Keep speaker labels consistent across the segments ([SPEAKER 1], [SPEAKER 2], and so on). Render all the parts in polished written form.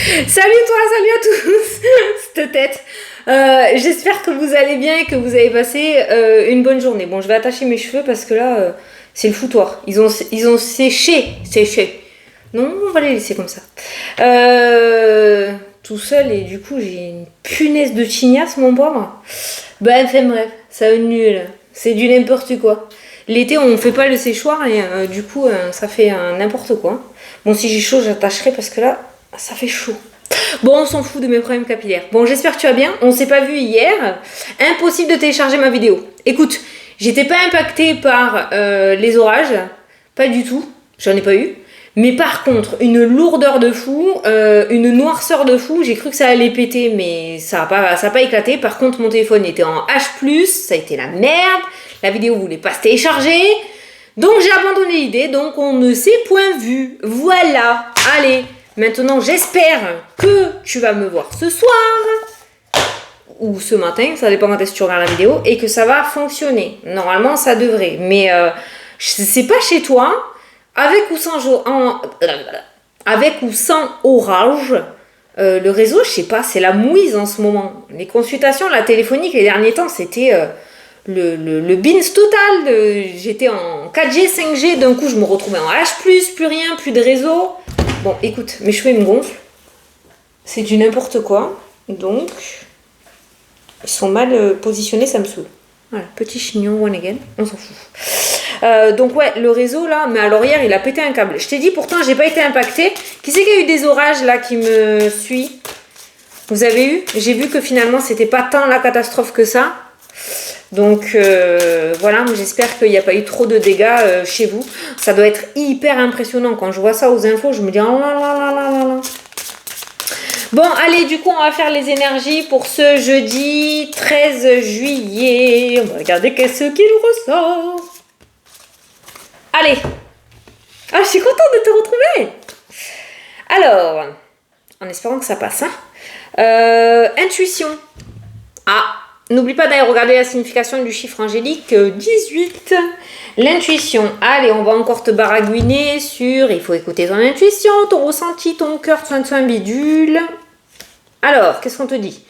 [SPEAKER 1] Salut toi, salut à tous. Cette tête. J'espère que vous allez bien et que vous avez passé une bonne journée. Bon, je vais attacher mes cheveux parce que là, c'est le foutoir. Ils ont séché. Non, on va les laisser comme ça. Tout seul et du coup, j'ai une punaise de tignasse, mon pauvre. Ben, enfin bref, ça va être nul. C'est du n'importe quoi. L'été, on fait pas le séchoir et du coup, ça fait n'importe quoi. Bon, si j'ai chaud, j'attacherai parce que là, ça fait chaud. Bon, on s'en fout de mes problèmes capillaires. Bon, j'espère que tu vas bien. On s'est pas vu hier. Impossible de télécharger ma vidéo. Écoute, j'étais pas impactée par les orages. Pas du tout. J'en ai pas eu. Mais par contre, une lourdeur de fou, une noirceur de fou. J'ai cru que ça allait péter, mais ça a pas éclaté. Par contre, mon téléphone était en H+, ça a été la merde. La vidéo voulait pas se télécharger. Donc j'ai abandonné l'idée. Donc on ne s'est point vu. Voilà. Allez. Maintenant, j'espère que tu vas me voir ce soir ou ce matin, ça dépend quand est-ce que tu regardes la vidéo, et que ça va fonctionner. Normalement, ça devrait. Mais c'est pas chez toi, avec ou sans orage, le réseau, je sais pas, c'est la mouise en ce moment. Les consultations, la téléphonique, les derniers temps, c'était le bins total. J'étais en 4G, 5G, d'un coup, je me retrouvais en H+, plus rien, plus de réseau. Bon, écoute, mes cheveux ils me gonflent. C'est du n'importe quoi. Donc, ils sont mal positionnés, ça me saoule. Voilà, petit chignon, one again, on s'en fout. Donc ouais, le réseau là, mais alors hier il a pété un câble. Je t'ai dit pourtant j'ai pas été impactée. Qui c'est qui a eu des orages là qui me suit? Vous avez eu? J'ai vu que finalement c'était pas tant la catastrophe que ça. Donc voilà, j'espère qu'il n'y a pas eu trop de dégâts chez vous. Ça doit être hyper impressionnant. Quand je vois ça aux infos, je me dis oh là là là là là là. Bon, allez, du coup, on va faire les énergies pour ce jeudi 13 juillet. On va regarder qu'est-ce qu'il ressort. Allez. Ah, je suis contente de te retrouver. Alors, en espérant que ça passe. Intuition. Ah. N'oublie pas d'aller regarder la signification du chiffre angélique 18. L'intuition. Allez, on va encore te baragouiner sur... Il faut écouter ton intuition, ton ressenti, ton cœur, soin bidule. Alors, qu'est-ce qu'on te dit?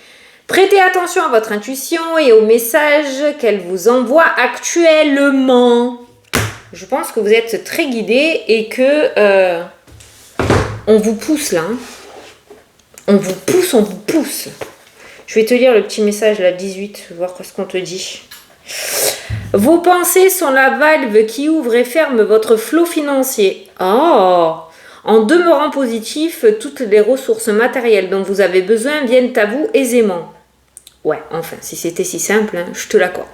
[SPEAKER 1] Prêtez attention à votre intuition et aux messages qu'elle vous envoie actuellement. Je pense que vous êtes très guidés et que... on vous pousse là. Hein. On vous pousse. Je vais te lire le petit message, là, 18, voir ce qu'on te dit. Vos pensées sont la valve qui ouvre et ferme votre flot financier. Oh! En demeurant positif, toutes les ressources matérielles dont vous avez besoin viennent à vous aisément. Ouais, enfin, si c'était si simple, hein, je te l'accorde.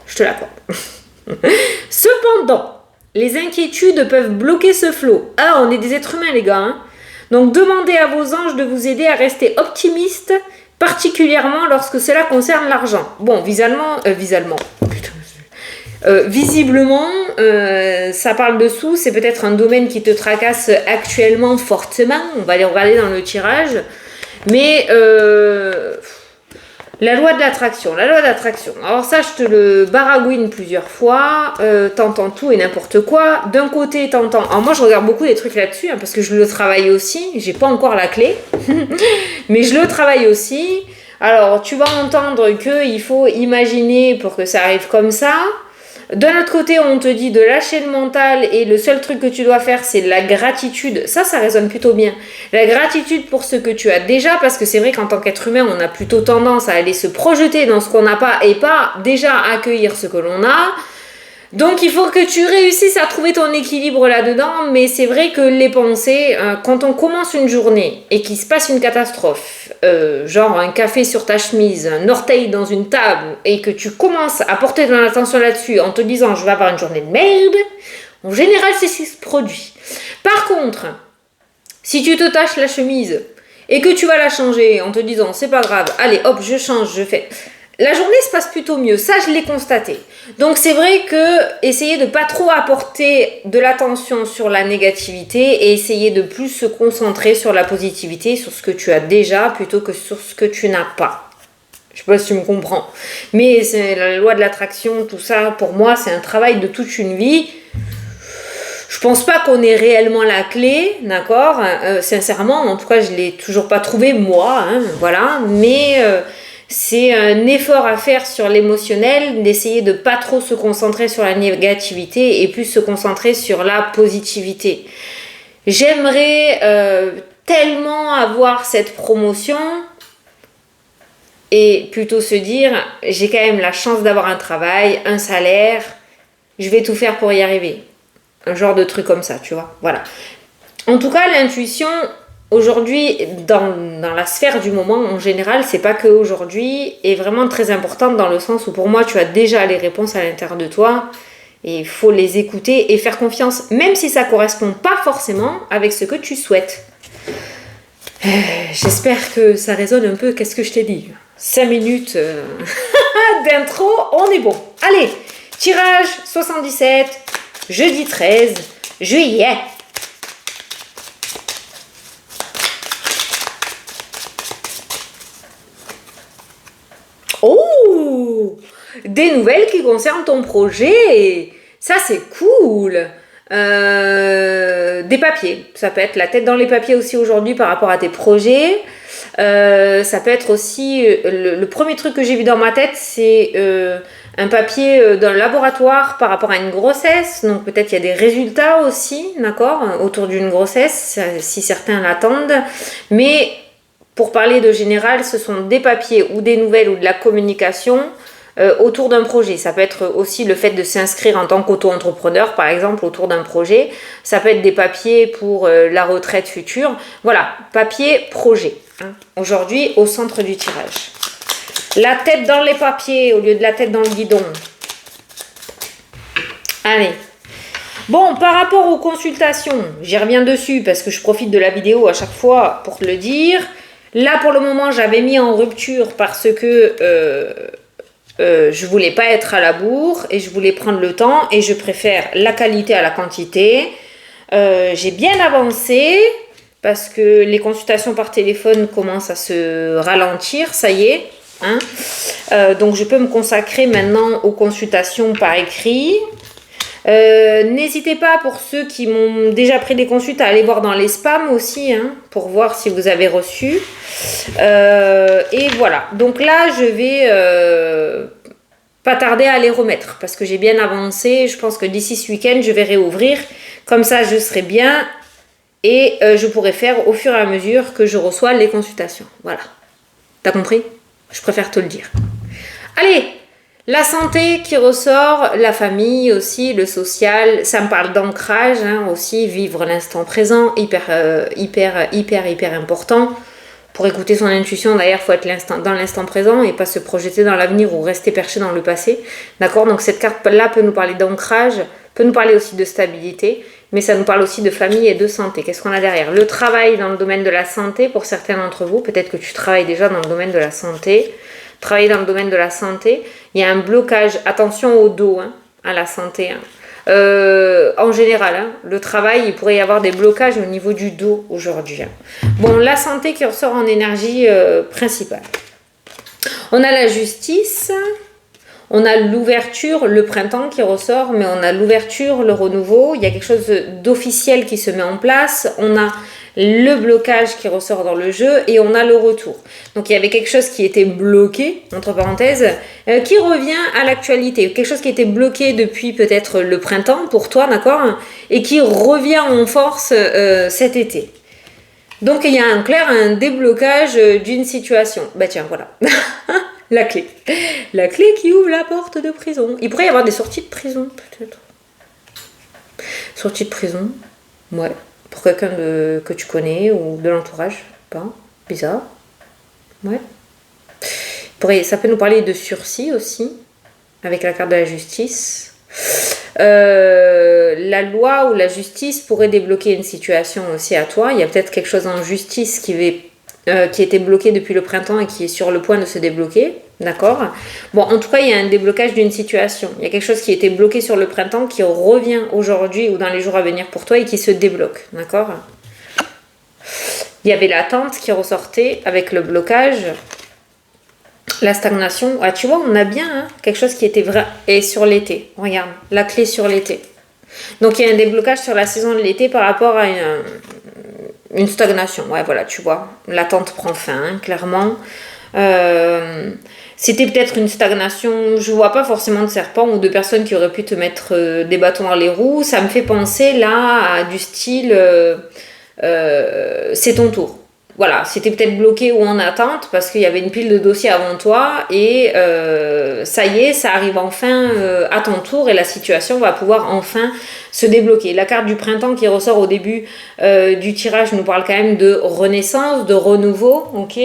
[SPEAKER 1] Cependant, les inquiétudes peuvent bloquer ce flot. Ah, on est des êtres humains, les gars. Hein. Donc, demandez à vos anges de vous aider à rester optimistes, particulièrement lorsque cela concerne l'argent. Bon, visiblement, ça parle de sous, c'est peut-être un domaine qui te tracasse actuellement fortement. On va aller regarder dans le tirage. Mais la loi de l'attraction. Alors ça, je te le baragouine plusieurs fois. T'entends tout et n'importe quoi. D'un côté, t'entends... Alors moi, je regarde beaucoup des trucs là-dessus, hein, parce que je le travaille aussi. J'ai pas encore la clé. Mais je le travaille aussi. Alors, tu vas entendre qu'il faut imaginer pour que ça arrive comme ça. D'un autre côté, on te dit de lâcher le mental et le seul truc que tu dois faire, c'est la gratitude. Ça résonne plutôt bien. La gratitude pour ce que tu as déjà, parce que c'est vrai qu'en tant qu'être humain, on a plutôt tendance à aller se projeter dans ce qu'on n'a pas et pas déjà accueillir ce que l'on a. Donc, il faut que tu réussisses à trouver ton équilibre là-dedans, mais c'est vrai que les pensées, quand on commence une journée et qu'il se passe une catastrophe, genre un café sur ta chemise, un orteil dans une table, et que tu commences à porter ton attention là-dessus en te disant « je vais avoir une journée de merde », en général, c'est ce qui se produit. Par contre, si tu te taches la chemise et que tu vas la changer en te disant « c'est pas grave, allez hop, je change, je fais… » La journée se passe plutôt mieux, ça je l'ai constaté. Donc c'est vrai que essayer de pas trop apporter de l'attention sur la négativité et essayer de plus se concentrer sur la positivité, sur ce que tu as déjà plutôt que sur ce que tu n'as pas. Je sais pas si tu me comprends. Mais c'est la loi de l'attraction, tout ça, pour moi c'est un travail de toute une vie. Je pense pas qu'on ait réellement la clé, d'accord. Sincèrement, en tout cas, je l'ai toujours pas trouvé moi, hein, voilà. Mais c'est un effort à faire sur l'émotionnel, d'essayer de pas trop se concentrer sur la négativité et plus se concentrer sur la positivité. J'aimerais tellement avoir cette promotion et plutôt se dire, j'ai quand même la chance d'avoir un travail, un salaire, je vais tout faire pour y arriver. Un genre de truc comme ça, tu vois. Voilà. En tout cas, l'intuition, aujourd'hui, dans la sphère du moment, en général, c'est pas que aujourd'hui, est vraiment très importante dans le sens où pour moi, tu as déjà les réponses à l'intérieur de toi et il faut les écouter et faire confiance, même si ça correspond pas forcément avec ce que tu souhaites. J'espère que ça résonne un peu. Qu'est-ce que je t'ai dit ? 5 minutes d'intro, on est bon. Allez, tirage 77, jeudi 13 juillet. Oh, des nouvelles qui concernent ton projet. Ça, c'est cool. Des papiers. Ça peut être la tête dans les papiers aussi aujourd'hui par rapport à tes projets. Ça peut être aussi... le premier truc que j'ai vu dans ma tête, c'est un papier d'un laboratoire par rapport à une grossesse. Donc peut-être il y a des résultats aussi, d'accord, autour d'une grossesse, si certains l'attendent. Mais pour parler de général, ce sont des papiers ou des nouvelles ou de la communication autour d'un projet. Ça peut être aussi le fait de s'inscrire en tant qu'auto-entrepreneur, par exemple, autour d'un projet. Ça peut être des papiers pour la retraite future. Voilà, papier, projet. Hein. Aujourd'hui, au centre du tirage. La tête dans les papiers au lieu de la tête dans le guidon. Allez. Bon, par rapport aux consultations, j'y reviens dessus parce que je profite de la vidéo à chaque fois pour te le dire. Là, pour le moment, j'avais mis en rupture parce que je voulais pas être à la bourre et je voulais prendre le temps et je préfère la qualité à la quantité. J'ai bien avancé parce que les consultations par téléphone commencent à se ralentir, ça y est. Hein. Donc, je peux me consacrer maintenant aux consultations par écrit. N'hésitez pas, pour ceux qui m'ont déjà pris des consultes, à aller voir dans les spams aussi, hein, pour voir si vous avez reçu. Et voilà. Donc là, je vais pas tarder à les remettre parce que j'ai bien avancé. Je pense que d'ici ce week-end, je vais réouvrir. Comme ça, je serai bien et je pourrai faire au fur et à mesure que je reçois les consultations. Voilà. T'as compris ? Je préfère te le dire. Allez, la santé qui ressort, la famille aussi, le social, ça me parle d'ancrage hein, aussi, vivre l'instant présent, hyper important. Pour écouter son intuition, d'ailleurs, il faut être dans l'instant présent et pas se projeter dans l'avenir ou rester perché dans le passé. D'accord ? Donc cette carte-là peut nous parler d'ancrage, peut nous parler aussi de stabilité, mais ça nous parle aussi de famille et de santé. Qu'est-ce qu'on a derrière ? Le travail dans le domaine de la santé, pour certains d'entre vous, peut-être que tu travailles déjà dans le domaine de la santé. Travailler dans le domaine de la santé, il y a un blocage, attention au dos, hein, à la santé. Hein. En général, hein, le travail, il pourrait y avoir des blocages au niveau du dos aujourd'hui. Hein. Bon, la santé qui ressort en énergie principale. On a la justice, on a l'ouverture, le printemps qui ressort, mais on a l'ouverture, le renouveau, il y a quelque chose d'officiel qui se met en place, on a le blocage qui ressort dans le jeu et on a le retour. Donc il y avait quelque chose qui était bloqué, entre parenthèses, qui revient à l'actualité. Quelque chose qui était bloqué depuis peut-être le printemps pour toi, d'accord ? Et qui revient en force cet été. Donc il y a un déblocage d'une situation. Bah tiens, voilà. La clé. La clé qui ouvre la porte de prison. Il pourrait y avoir des sorties de prison, peut-être. Sorties de prison, ouais. Pour quelqu'un que tu connais ou de l'entourage, pas bizarre. Ouais. Ça peut nous parler de sursis aussi, avec la carte de la justice. La loi ou la justice pourrait débloquer une situation aussi à toi. Il y a peut-être quelque chose en justice qui était bloqué depuis le printemps et qui est sur le point de se débloquer. D'accord ? Bon, en tout cas, il y a un déblocage d'une situation. Il y a quelque chose qui était bloqué sur le printemps qui revient aujourd'hui ou dans les jours à venir pour toi et qui se débloque. D'accord ? Il y avait l'attente qui ressortait avec le blocage, la stagnation. Ah, tu vois, on a bien hein, quelque chose qui était vrai. Et sur l'été, regarde, la clé sur l'été. Donc il y a un déblocage sur la saison de l'été par rapport à une stagnation. Ouais, voilà, tu vois. L'attente prend fin, hein, clairement. C'était peut-être une stagnation, je vois pas forcément de serpent ou de personnes qui auraient pu te mettre des bâtons dans les roues. Ça me fait penser là à du style c'est ton tour. Voilà, c'était peut-être bloqué ou en attente parce qu'il y avait une pile de dossiers avant toi et ça y est, ça arrive enfin à ton tour et la situation va pouvoir enfin se débloquer. La carte du printemps qui ressort au début du tirage nous parle quand même de renaissance, de renouveau, ok ?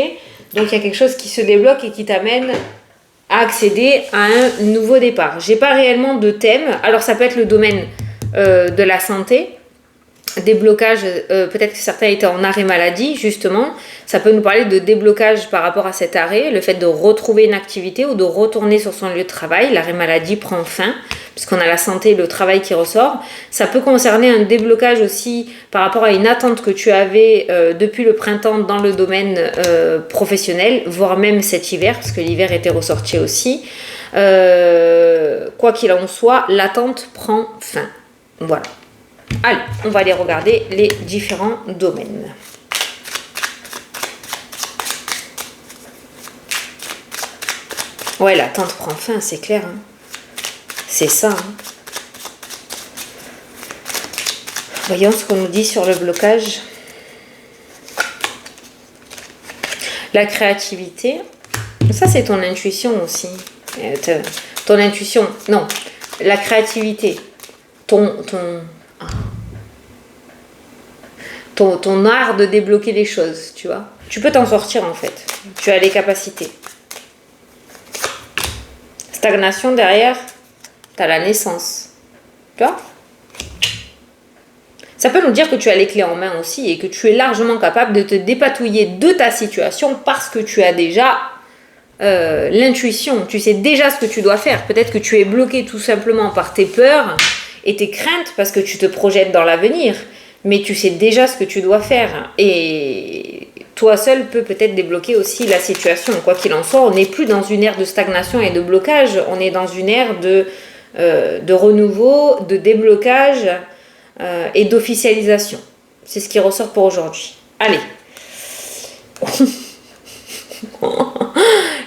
[SPEAKER 1] Donc il y a quelque chose qui se débloque et qui t'amène à accéder à un nouveau départ. J'ai pas réellement de thème, alors ça peut être le domaine de la santé, déblocage, peut-être que certains étaient en arrêt maladie, justement. Ça peut nous parler de déblocage par rapport à cet arrêt, le fait de retrouver une activité ou de retourner sur son lieu de travail. L'arrêt maladie prend fin, puisqu'on a la santé et le travail qui ressort. Ça peut concerner un déblocage aussi par rapport à une attente que tu avais depuis le printemps dans le domaine professionnel, voire même cet hiver, parce que l'hiver était ressorti aussi. Quoi qu'il en soit, l'attente prend fin. Voilà. Allez, on va aller regarder les différents domaines. Ouais, l'attente prend fin, c'est clair. Hein. C'est ça. Hein. Voyons ce qu'on nous dit sur le blocage. La créativité. Ça, c'est ton intuition aussi. Ton intuition. Non, la créativité. Ton art de débloquer les choses, tu vois. Tu peux t'en sortir en fait. Tu as les capacités. Stagnation derrière, tu as la naissance. Tu vois ? Ça peut nous dire que tu as les clés en main aussi et que tu es largement capable de te dépatouiller de ta situation parce que tu as déjà l'intuition. Tu sais déjà ce que tu dois faire. Peut-être que tu es bloqué tout simplement par tes peurs et tes craintes parce que tu te projettes dans l'avenir. Mais tu sais déjà ce que tu dois faire. Et toi seul peux peut-être débloquer aussi la situation. Quoi qu'il en soit, on n'est plus dans une ère de stagnation et de blocage. On est dans une ère de renouveau, de déblocage et d'officialisation. C'est ce qui ressort pour aujourd'hui. Allez.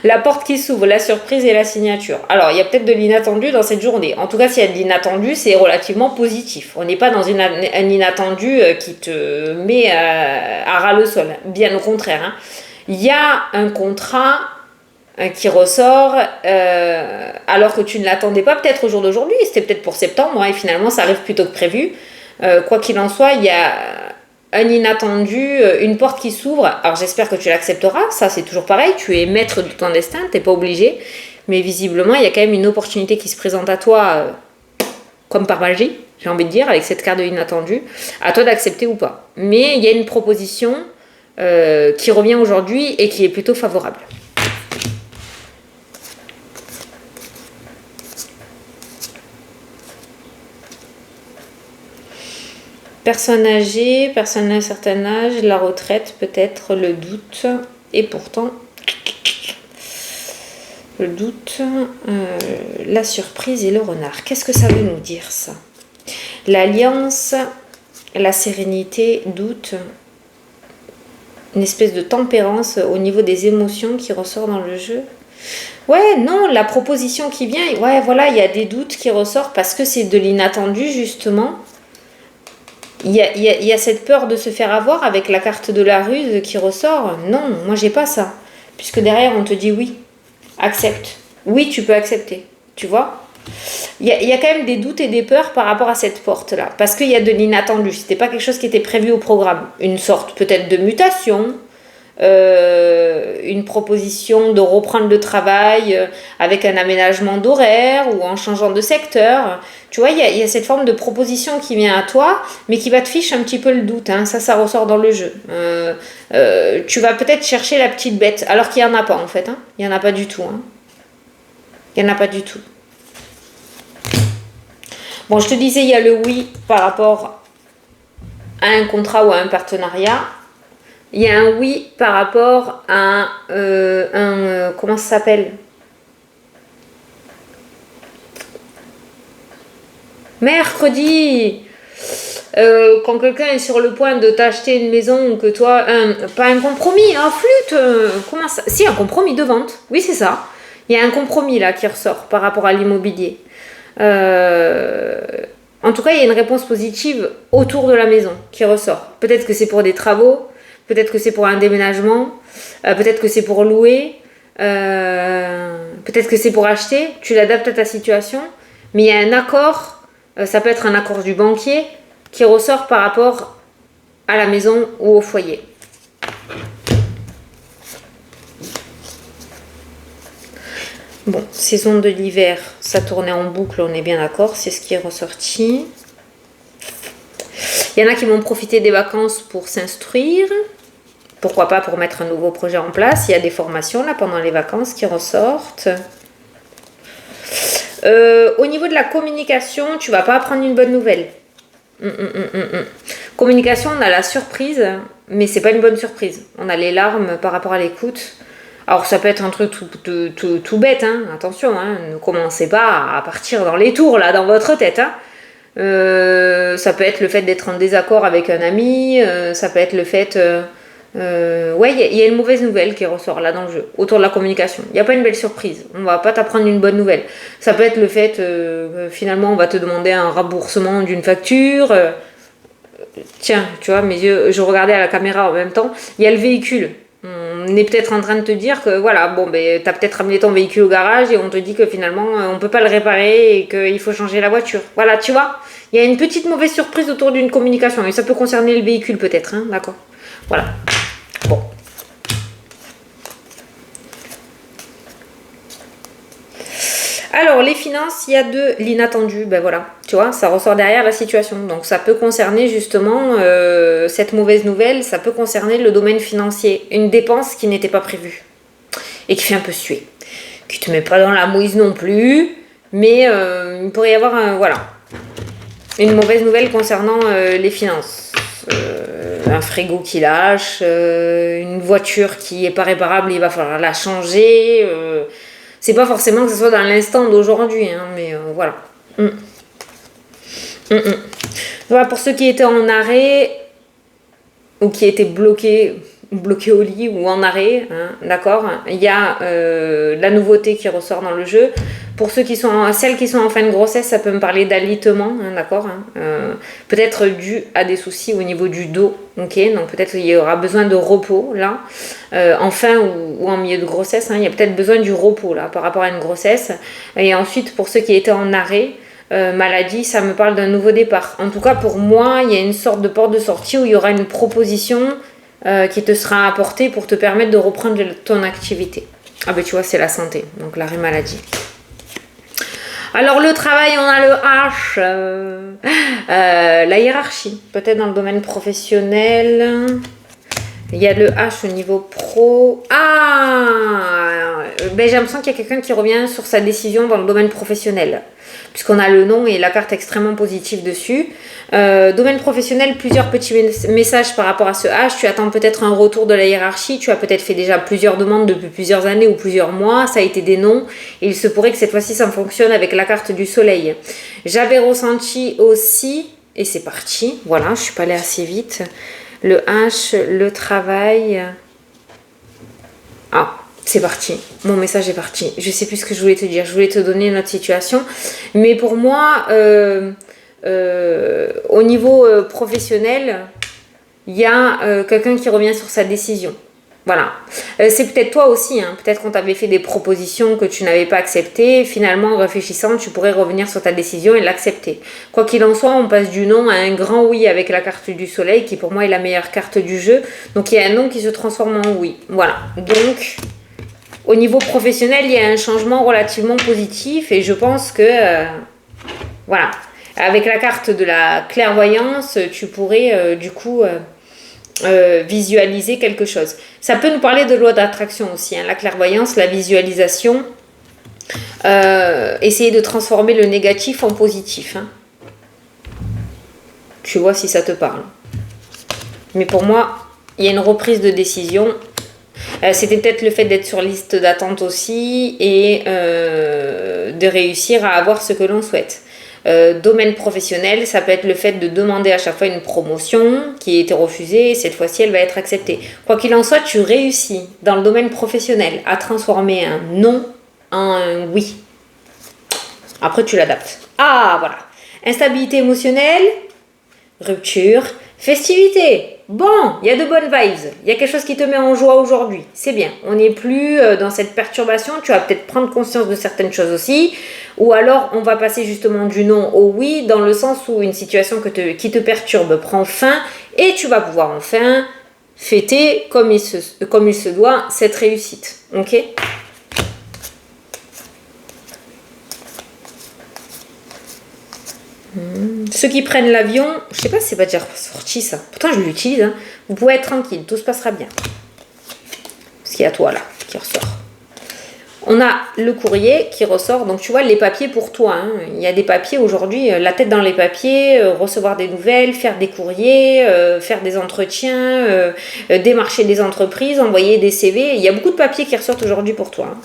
[SPEAKER 1] La porte qui s'ouvre, la surprise et la signature. Alors, il y a peut-être de l'inattendu dans cette journée. En tout cas, s'il y a de l'inattendu, c'est relativement positif. On n'est pas dans un inattendu qui te met à ras le sol. Bien au contraire. Hein. Il y a un contrat qui ressort alors que tu ne l'attendais pas peut-être au jour d'aujourd'hui. C'était peut-être pour septembre et finalement, ça arrive plus tôt que prévu. Quoi qu'il en soit, il y a un inattendu, une porte qui s'ouvre. Alors j'espère que tu l'accepteras, ça c'est toujours pareil, tu es maître de ton destin, t'es pas obligé, mais visiblement il y a quand même une opportunité qui se présente à toi comme par magie, j'ai envie de dire, avec cette carte de l'inattendu, à toi d'accepter ou pas. Mais il y a une proposition qui revient aujourd'hui et qui est plutôt favorable. Personne âgée, personne d'un certain âge, la retraite peut-être, le doute, et pourtant, le doute, la surprise et le renard. Qu'est-ce que ça veut nous dire ça ? L'alliance, la sérénité, doute, une espèce de tempérance au niveau des émotions qui ressort dans le jeu. Ouais, non, la proposition qui vient, ouais, voilà, il y a des doutes qui ressortent parce que c'est de l'inattendu justement. Il y a cette peur de se faire avoir avec la carte de la ruse qui ressort. Non, moi j'ai pas ça. Puisque derrière on te dit oui, accepte. Oui, tu peux accepter. Tu vois ? Il y a quand même des doutes et des peurs par rapport à cette porte-là. Parce qu'il y a de l'inattendu. C'était pas quelque chose qui était prévu au programme. Une sorte peut-être de mutation. Une proposition de reprendre le travail avec un aménagement d'horaire ou en changeant de secteur. Tu vois, il y a cette forme de proposition qui vient à toi, mais qui va te ficher un petit peu le doute. Hein. Ça ressort dans le jeu. Tu vas peut-être chercher la petite bête, alors qu'il n'y en a pas en fait. Hein. Il n'y en a pas du tout. Hein. Il n'y en a pas du tout. Bon, je te disais, il y a le oui par rapport à un contrat ou à un partenariat. Il y a un oui par rapport à comment ça s'appelle ? Mercredi, quand quelqu'un est sur le point de t'acheter une maison ou que toi, pas un compromis, flûte, comment ça? Si, un compromis de vente, oui c'est ça. Il y a un compromis là qui ressort par rapport à l'immobilier. En tout cas, il y a une réponse positive autour de la maison qui ressort. Peut-être que c'est pour des travaux, peut-être que c'est pour un déménagement, peut-être que c'est pour louer, peut-être que c'est pour acheter. Tu l'adaptes à ta situation, mais il y a un accord, ça peut être un accord du banquier qui ressort par rapport à la maison ou au foyer. Bon, saison de l'hiver, ça tournait en boucle, on est bien d'accord, c'est ce qui est ressorti. Il y en a qui vont profiter des vacances pour s'instruire. Pourquoi pas pour mettre un nouveau projet en place. Il y a des formations là pendant les vacances qui ressortent. Au niveau de la communication, tu vas pas apprendre une bonne nouvelle. Communication, on a la surprise, mais c'est pas une bonne surprise. On a les larmes par rapport à l'écoute. Alors ça peut être un truc tout bête, hein. Attention, hein. Ne commencez pas à partir dans les tours là, dans votre tête. Hein. Ça peut être le fait d'être en désaccord avec un ami, ça peut être le fait... ouais, il y a une mauvaise nouvelle qui ressort là dans le jeu, autour de la communication. Il n'y a pas une belle surprise, on va pas t'apprendre une bonne nouvelle. Ça peut être le fait, finalement, on va te demander un remboursement d'une facture. Tiens, tu vois, mes yeux, je regardais à la caméra en même temps, il y a le véhicule. On est peut-être en train de te dire que voilà, bon, ben, t'as peut-être ramené ton véhicule au garage et on te dit que finalement on peut pas le réparer et qu'il faut changer la voiture. Voilà, tu vois, il y a une petite mauvaise surprise autour d'une communication et ça peut concerner le véhicule peut-être, hein, d'accord. Voilà. Bon. Alors, les finances, il y a de l'inattendu. Ben voilà, tu vois, ça ressort derrière la situation. Donc, ça peut concerner justement cette mauvaise nouvelle, ça peut concerner le domaine financier. Une dépense qui n'était pas prévue et qui fait un peu suer. Qui te met pas dans la mouise non plus, mais il pourrait y avoir une mauvaise nouvelle concernant les finances. Un frigo qui lâche, une voiture qui est pas réparable, il va falloir la changer. C'est pas forcément que ce soit dans l'instant d'aujourd'hui, hein, mais voilà. Voilà, pour ceux qui étaient en arrêt ou qui étaient bloqués au lit ou en arrêt, hein, d'accord. Il y a la nouveauté qui ressort dans le jeu. Pour celles qui sont en fin de grossesse, ça peut me parler d'alitement, hein, d'accord. Peut-être dû à des soucis au niveau du dos, ok. Donc peut-être qu'il y aura besoin de repos là, en fin ou en milieu de grossesse. Hein, il y a peut-être besoin du repos là par rapport à une grossesse. Et ensuite pour ceux qui étaient en arrêt. Maladie, ça me parle d'un nouveau départ. En tout cas, pour moi, il y a une sorte de porte de sortie où il y aura une proposition qui te sera apportée pour te permettre de reprendre ton activité. Ah ben tu vois, c'est la santé, donc l'arrêt maladie. Alors le travail, on a le H, la hiérarchie, peut-être dans le domaine professionnel. Il y a le H au niveau pro. Ben, j'ai l'impression qu'il y a quelqu'un qui revient sur sa décision dans le domaine professionnel. Puisqu'on a le nom et la carte extrêmement positive dessus. Domaine professionnel, plusieurs petits messages par rapport à ce H. Tu attends peut-être un retour de la hiérarchie. Tu as peut-être fait déjà plusieurs demandes depuis plusieurs années ou plusieurs mois. Ça a été des non. Et il se pourrait que cette fois-ci, ça fonctionne avec la carte du soleil. J'avais ressenti aussi, et c'est parti. Voilà, je suis pas allée assez vite. Le H, le travail. C'est parti. Mon message est parti. Je sais plus ce que je voulais te dire. Je voulais te donner une autre situation. Mais pour moi, au niveau professionnel, il y a quelqu'un qui revient sur sa décision. Voilà. C'est peut-être toi aussi. Hein. Peut-être qu'on t'avait fait des propositions que tu n'avais pas acceptées. Finalement, en réfléchissant, tu pourrais revenir sur ta décision et l'accepter. Quoi qu'il en soit, on passe du non à un grand oui avec la carte du soleil, qui pour moi est la meilleure carte du jeu. Donc, il y a un non qui se transforme en oui. Voilà. Donc, au niveau professionnel, il y a un changement relativement positif. Et je pense que, voilà. Avec la carte de la clairvoyance, tu pourrais, du coup... visualiser quelque chose. Ça peut nous parler de loi d'attraction aussi, hein, la clairvoyance, la visualisation, essayer de transformer le négatif en positif. Hein. Tu vois si ça te parle. Mais pour moi, il y a une reprise de décision. C'était peut-être le fait d'être sur liste d'attente aussi et de réussir à avoir ce que l'on souhaite. Domaine professionnel, ça peut être le fait de demander à chaque fois une promotion qui a été refusée, et cette fois-ci, elle va être acceptée. Quoi qu'il en soit, tu réussis dans le domaine professionnel à transformer un non en un oui. Après, tu l'adaptes. Ah, voilà. Instabilité émotionnelle, rupture, festivité. Bon, il y a de bonnes vibes. Il y a quelque chose qui te met en joie aujourd'hui. C'est bien. On n'est plus dans cette perturbation. Tu vas peut-être prendre conscience de certaines choses aussi. Ou alors, on va passer justement du non au oui, dans le sens où une situation qui te perturbe prend fin et tu vas pouvoir enfin fêter comme il se doit cette réussite. Ok ? Ceux qui prennent l'avion, je sais pas si c'est pas déjà sorti ça. Pourtant je l'utilise. Hein. Vous pouvez être tranquille, tout se passera bien. Parce qu'il y a toi là qui ressort. On a le courrier qui ressort. Donc tu vois les papiers pour toi. Hein. Il y a des papiers aujourd'hui, la tête dans les papiers, recevoir des nouvelles, faire des courriers, faire des entretiens, démarcher des entreprises, envoyer des CV. Il y a beaucoup de papiers qui ressortent aujourd'hui pour toi. Hein.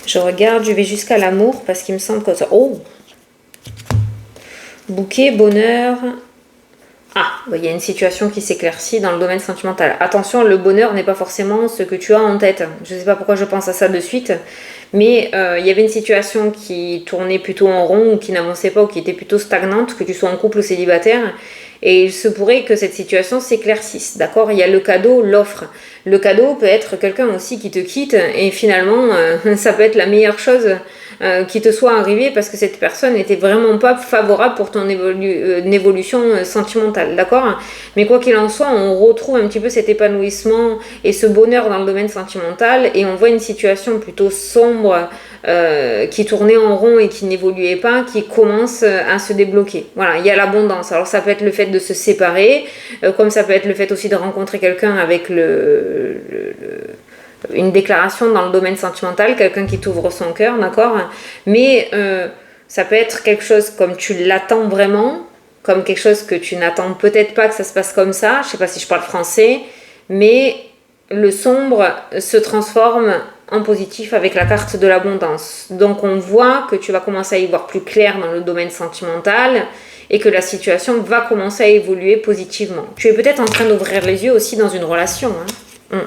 [SPEAKER 1] Je regarde, je vais jusqu'à l'amour parce qu'il me semble que ça... Oh! Bouquet, bonheur... Ah, il y a une situation qui s'éclaircit dans le domaine sentimental. Attention, le bonheur n'est pas forcément ce que tu as en tête. Je ne sais pas pourquoi je pense à ça de suite, mais il y avait une situation qui tournait plutôt en rond ou qui n'avançait pas ou qui était plutôt stagnante, que tu sois en couple ou célibataire. Et il se pourrait que cette situation s'éclaircisse, d'accord ? Il y a le cadeau, l'offre. Le cadeau peut être quelqu'un aussi qui te quitte et finalement, ça peut être la meilleure chose qui te soit arrivée parce que cette personne n'était vraiment pas favorable pour ton évolution sentimentale, d'accord ? Mais quoi qu'il en soit, on retrouve un petit peu cet épanouissement et ce bonheur dans le domaine sentimental et on voit une situation plutôt sombre qui tournait en rond et qui n'évoluait pas, qui commence à se débloquer. Voilà, il y a l'abondance. Alors ça peut être le fait de se séparer, comme ça peut être le fait aussi de rencontrer quelqu'un avec une déclaration dans le domaine sentimental, quelqu'un qui t'ouvre son cœur, d'accord ? Mais ça peut être quelque chose comme tu l'attends vraiment, comme quelque chose que tu n'attends peut-être pas que ça se passe comme ça. Je sais pas si je parle français, mais le sombre se transforme en positif avec la carte de l'abondance. Donc on voit que tu vas commencer à y voir plus clair dans le domaine sentimental et que la situation va commencer à évoluer positivement. Tu es peut-être en train d'ouvrir les yeux aussi dans une relation. Hein.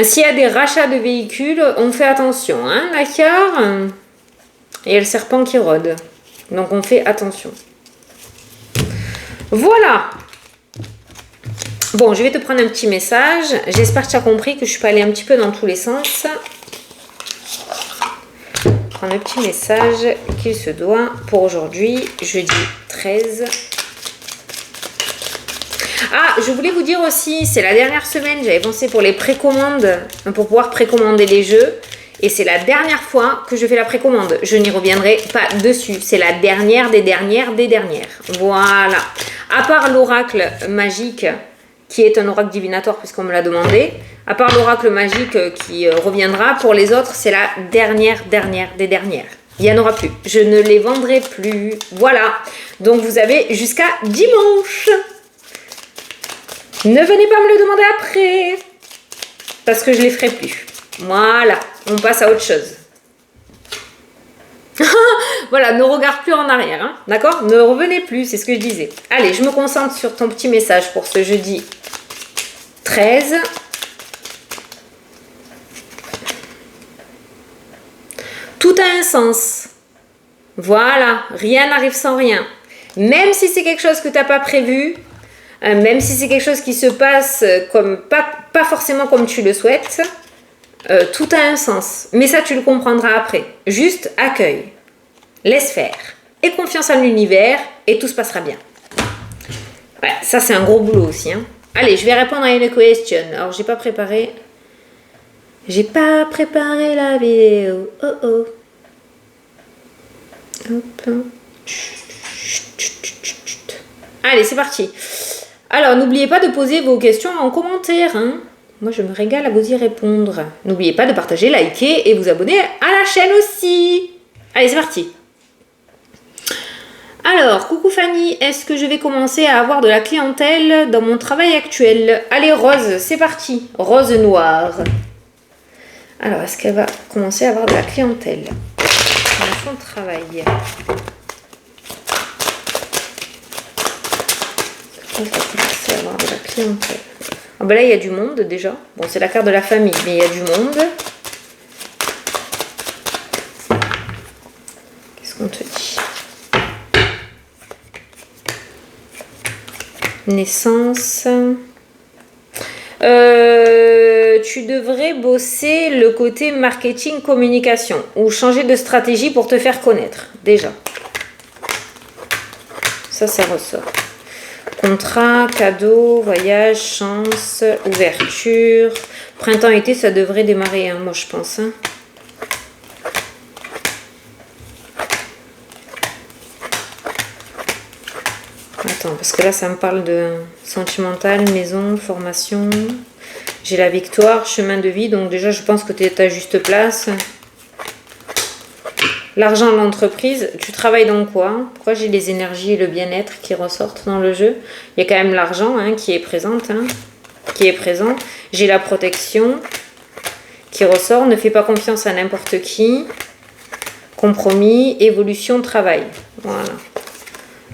[SPEAKER 1] S'il y a des rachats de véhicules, on fait attention. Hein, d'accord ? Et il y a le serpent qui rôde. Donc on fait attention. Voilà. Bon, je vais te prendre un petit message. J'espère que tu as compris que je suis pas allée un petit peu dans tous les sens. Prendre un petit message qu'il se doit pour aujourd'hui, jeudi 13. Ah, je voulais vous dire aussi, c'est la dernière semaine, j'avais pensé pour les précommandes, pour pouvoir précommander les jeux. Et c'est la dernière fois que je fais la précommande. Je n'y reviendrai pas dessus. C'est la dernière des dernières des dernières. Voilà. À part l'oracle magique, qui est un oracle divinatoire puisqu'on me l'a demandé. À part l'oracle magique qui reviendra, pour les autres, c'est la dernière des dernières. Il n'y en aura plus. Je ne les vendrai plus. Voilà. Donc vous avez jusqu'à dimanche. Ne venez pas me le demander après. Parce que je ne les ferai plus. Voilà. On passe à autre chose. Voilà, ne regarde plus en arrière, hein, d'accord ? Ne revenez plus, c'est ce que je disais. Allez, je me concentre sur ton petit message pour ce jeudi 13. Tout a un sens. Voilà, rien n'arrive sans rien. Même si c'est quelque chose que tu n'as pas prévu, même si c'est quelque chose qui se passe comme pas forcément comme tu le souhaites, tout a un sens. Mais ça, tu le comprendras après. Juste accueille, laisse faire, et confiance en l'univers, et tout se passera bien. Ouais, ça, c'est un gros boulot aussi. Hein. Allez, je vais répondre à une question. Alors, j'ai pas préparé la vidéo. Oh oh. Hop. Allez, c'est parti. Alors, n'oubliez pas de poser vos questions en commentaire. Hein. Moi, je me régale à vous y répondre. N'oubliez pas de partager, liker et vous abonner à la chaîne aussi. Allez, c'est parti. Alors, coucou Fanny, est-ce que je vais commencer à avoir de la clientèle dans mon travail actuel? Allez, Rose, c'est parti. Rose noire. Alors, est-ce qu'elle va commencer à avoir de la clientèle dans son travail? Elle va commencer à avoir de la clientèle. Ah ben là, il y a du monde déjà. Bon, c'est la carte de la famille, mais il y a du monde. Qu'est-ce qu'on te dit? Naissance. Tu devrais bosser le côté marketing communication ou changer de stratégie pour te faire connaître déjà. Ça ressort. Contrat, cadeau, voyage, chance, ouverture. Printemps-été, ça devrait démarrer, hein, moi je pense. Hein. Attends, parce que là, ça me parle de sentimental, maison, formation. J'ai la victoire, chemin de vie. Donc déjà, je pense que tu es à ta juste place. L'argent, l'entreprise. Tu travailles dans quoi? Pourquoi j'ai les énergies et le bien-être qui ressortent dans le jeu? Il y a quand même l'argent hein, qui est présente. Hein, qui est présent. J'ai la protection qui ressort. Ne fais pas confiance à n'importe qui. Compromis, évolution, travail. Voilà.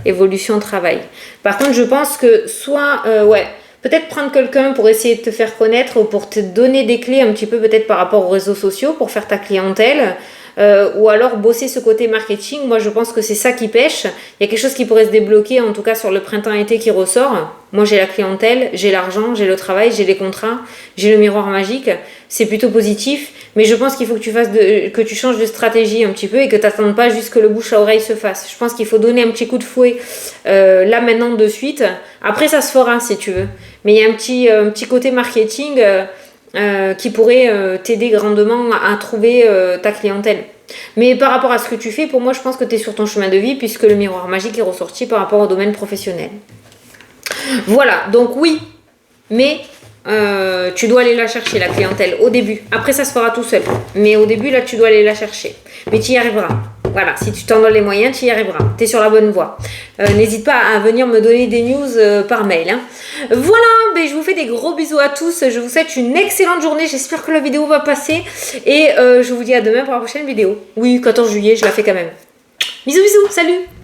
[SPEAKER 1] Évolution, travail. Par contre, je pense que soit, peut-être prendre quelqu'un pour essayer de te faire connaître ou pour te donner des clés un petit peu peut-être par rapport aux réseaux sociaux pour faire ta clientèle ou alors bosser ce côté marketing. Moi, je pense que c'est ça qui pêche. Il y a quelque chose qui pourrait se débloquer, en tout cas sur le printemps-été qui ressort. Moi, j'ai la clientèle, j'ai l'argent, j'ai le travail, j'ai les contrats, j'ai le miroir magique. C'est plutôt positif. Mais je pense qu'il faut que que tu changes de stratégie un petit peu et que tu n'attendes pas juste que le bouche à oreille se fasse. Je pense qu'il faut donner un petit coup de fouet là maintenant de suite. Après, ça se fera si tu veux. Mais il y a un petit côté marketing qui pourrait t'aider grandement à trouver ta clientèle. Mais par rapport à ce que tu fais, pour moi, je pense que tu es sur ton chemin de vie puisque le miroir magique est ressorti par rapport au domaine professionnel. Voilà, donc oui, mais tu dois aller la chercher, la clientèle, au début. Après, ça se fera tout seul. Mais au début, là, tu dois aller la chercher. Mais tu y arriveras. Voilà, si tu t'en donnes les moyens, tu y arriveras. Tu es sur la bonne voie. N'hésite pas à venir me donner des news par mail. Hein. Voilà, ben, je vous fais des gros bisous à tous. Je vous souhaite une excellente journée. J'espère que la vidéo va passer. Et je vous dis à demain pour la prochaine vidéo. Oui, 14 juillet, je la fais quand même. Bisous, bisous, salut!